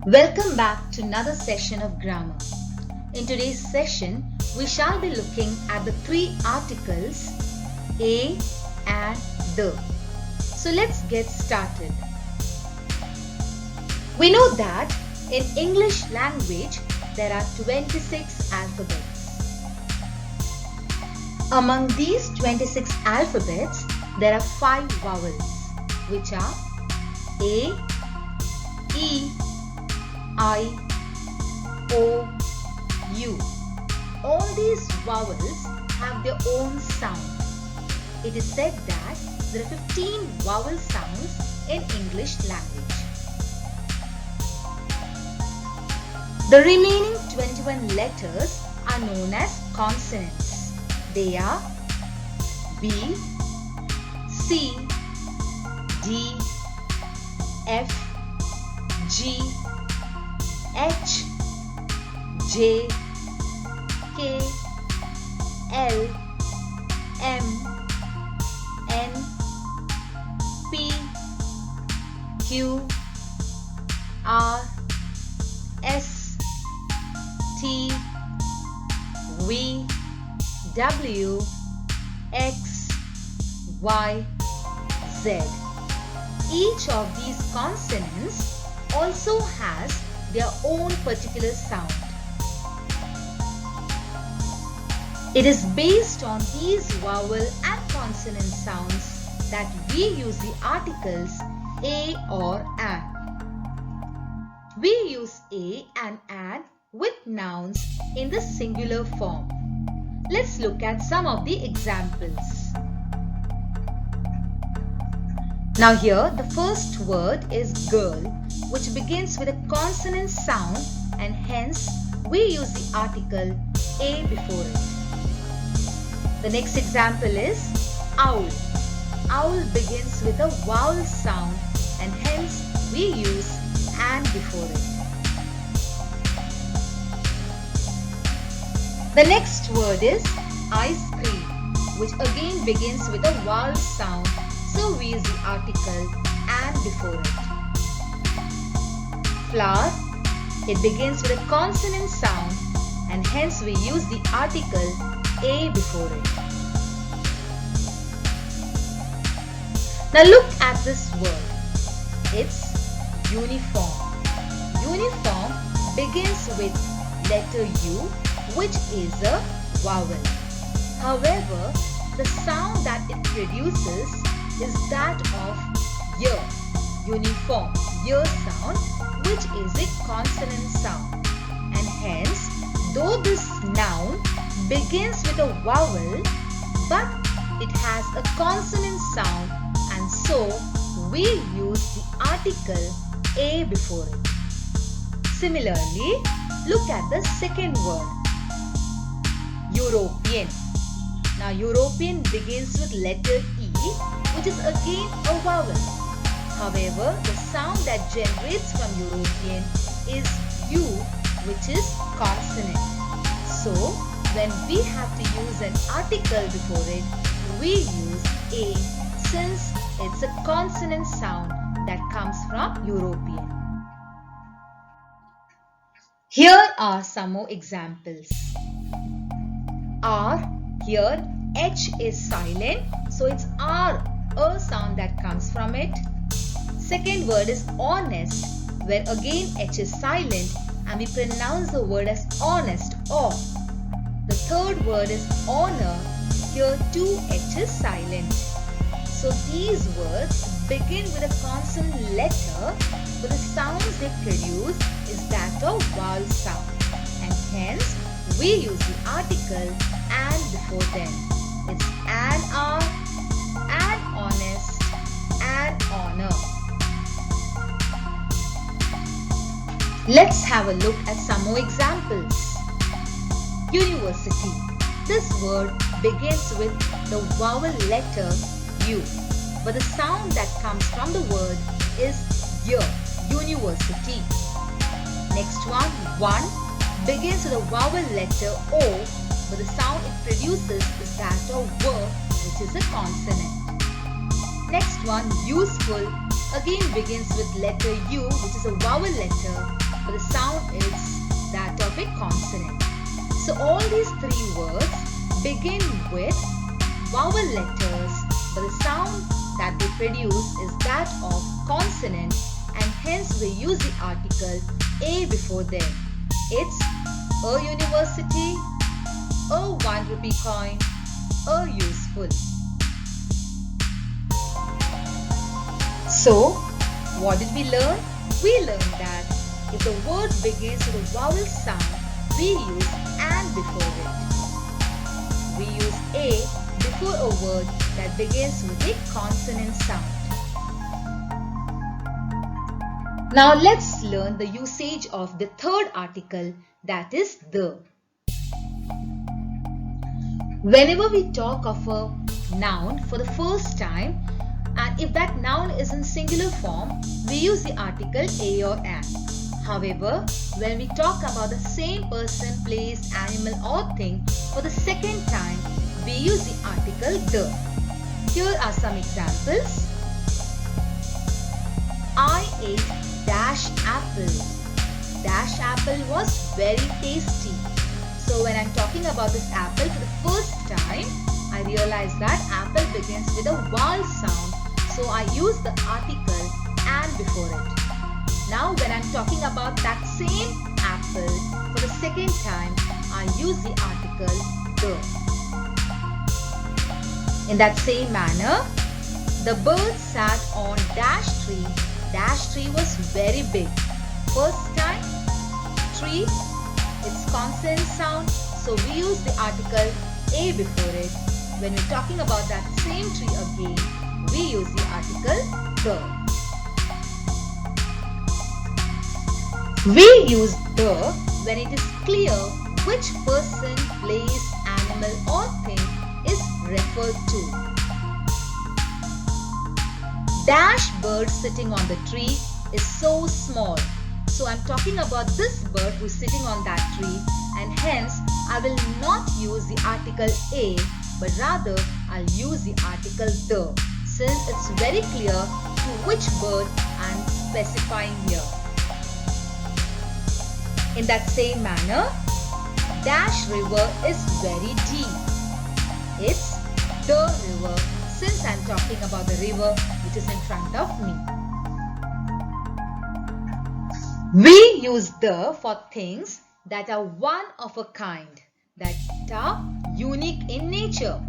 Welcome back to another session of grammar. In today's session, we shall be looking at the three articles a and the. So let's get started. We know that in English language there are 26 alphabets. Among these 26 alphabets, there are 5 vowels, which are A, E, I, O, U. All these vowels have their own sound. It is said that there are 15 vowel sounds in English language. The remaining 21 letters are known as consonants. They are B, C, D, F, G, H, J, K, L, M, N, P, Q, R, S, T, V, W, X, Y, Z. Each of these consonants also has their own particular sound. It is based on these vowel and consonant sounds that we use the articles a or an. We use a and an with nouns in the singular form. Let's look at some of the examples. Now here the first word is girl, which begins with a consonant sound and hence we use the article a before it. The next example is owl. Owl begins with a vowel sound and hence we use an before it. The next word is ice cream, which again begins with a vowel sound, so we use the article an before it. Flower, it begins with a consonant sound and hence we use the article a before it. Now look at this word. It's uniform. Uniform begins with letter U, which is a vowel. However, the sound that it produces is that of year. Uniform, year sound, which is a consonant sound. And hence, though this noun begins with a vowel, but it has a consonant sound and so we use the article a before it. Similarly, look at the second word, European. Now European begins with letter E, which is again a vowel. However, the sound that generates from European is U, which is consonant. So, when we have to use an article before it, we use a since it's a consonant sound that comes from European. Here are some more examples. R, here H is silent, so it's R, a sound that comes from it. Second word is honest, where again H is silent and we pronounce the word as honest or. The third word is honor, here too H is silent. So these words begin with a consonant letter, but the sounds they produce is that of vowel sound, and hence we use the article an before them. It's an are, an honest, an honor. Let's have a look at some more examples. University. This word begins with the vowel letter U, but the sound that comes from the word is year, university. Next one begins with a vowel letter O, but the sound it produces is that of were, which is a consonant. Next one, useful, again begins with letter U, which is a vowel letter, but the sound is that of a consonant. So all these three words begin with vowel letters, but the sound that they produce is that of consonant, and hence we use the article a before them. It's a university, a 1 rupee coin, a useful. So, what did we learn? We learned that if the word begins with a vowel sound, we use and before it. We use a before a word that begins with a consonant sound. Now let's learn the usage of the third article, that is the. Whenever we talk of a noun for the first time, and if that noun is in singular form, we use the article a or an. However, when we talk about the same person, place, animal or thing for the second time, we use the article the. Here are some examples. I ate dash apple. Dash apple was very tasty. So when I'm talking about this apple for the first time, I realize that apple begins with a vowel sound. So I use the article and before it. Now when I'm talking about that same apple for the second time, I use the article the. In that same manner, the bird sat on dash tree. Dash tree was very big. First time, tree, its consonant sound, so we use the article a before it. When we're talking about that same tree again, we use the article the. We use the when it is clear which person, place, animal or thing is referred to. Dash bird sitting on the tree is so small. So I'm talking about this bird who's sitting on that tree, and hence I will not use the article a, but rather I'll use the article the, since it's very clear to which bird I'm specifying here. In that same manner, dash river is very deep. It's the river, since I'm talking about the river which is in front of me. We use the for things that are one of a kind, that are unique in nature.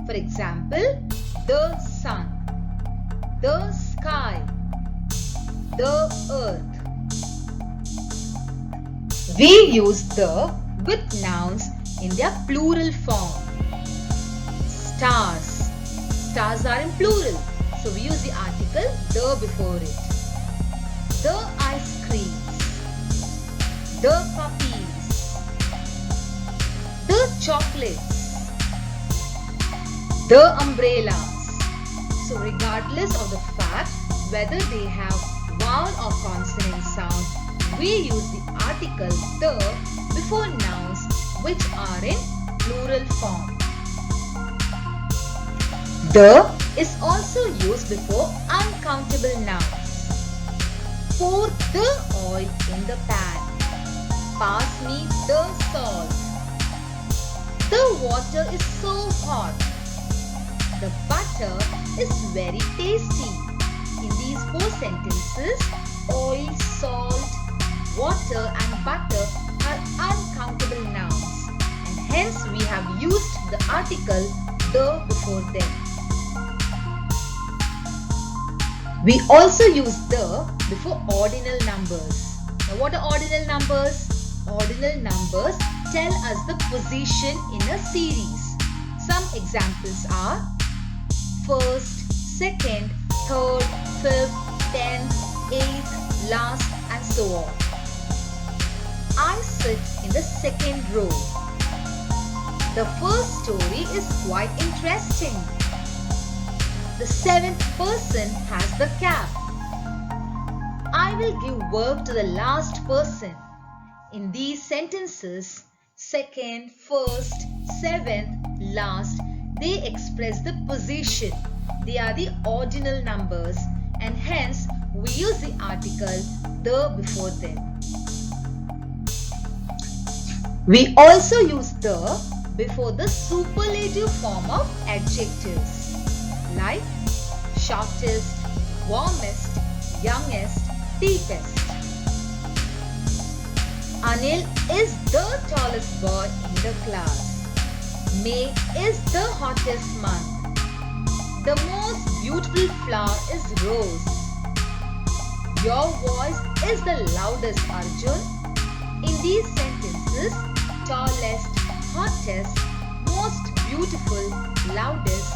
For example, the sun, the sky, the earth. We use the with nouns in their plural form. Stars. Stars are in plural, so we use the article the before it. The ice creams, the puppies, the chocolates, the umbrellas. So regardless of the fact whether they have vowel or consonant sound, we use the article the before nouns which are in plural form. The is also used before uncountable nouns. Pour the oil in the pan. Pass me the salt. The water is so hot. The butter is very tasty. In these 4 sentences, oil, salt, water and butter are uncountable nouns, and hence we have used the article the before them. We also use the before ordinal numbers. Now what are ordinal numbers? Ordinal numbers tell us the position in a series. Some examples are first, second, third, fifth, 10th, 8th, last and so on. I sit in the second row. The first story is quite interesting. The 7th person has the cap. I will give work to the last person. In these sentences, second, first, 7th, last, they express the position. They are the ordinal numbers, and hence we use the article the before them. We also use the before the superlative form of adjectives like shortest, warmest, youngest, deepest. Anil is the tallest boy in the class. May is the hottest month. The most beautiful flower is rose. Your voice is the loudest, Arjun. In these sentences, tallest, hottest, most beautiful, loudest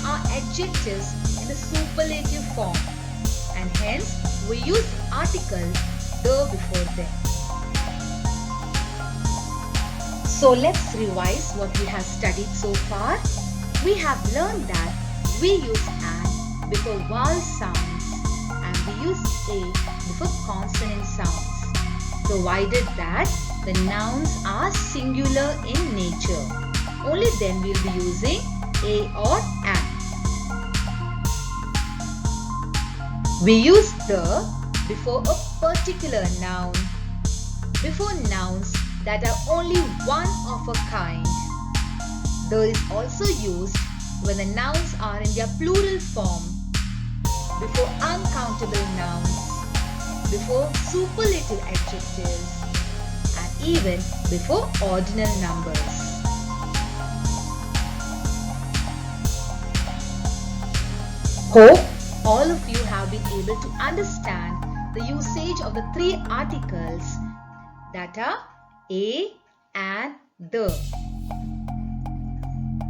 are adjectives in the superlative form, and hence we use the article the before them. So let's revise what we have studied so far. We have learned that we use an before vowel sounds and we use a before consonant sounds, provided that the nouns are singular in nature. Only then we will be using a or an. We use the before a particular noun, before nouns that are only one of a kind. The is also used when the nouns are in their plural form, before uncountable nouns, before superlative adjectives, and even before ordinal numbers. Hope all of you have been able to understand the usage of the three articles that are a and the.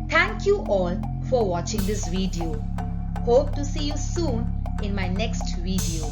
Thank you all for watching this video. Hope to see you soon in my next video.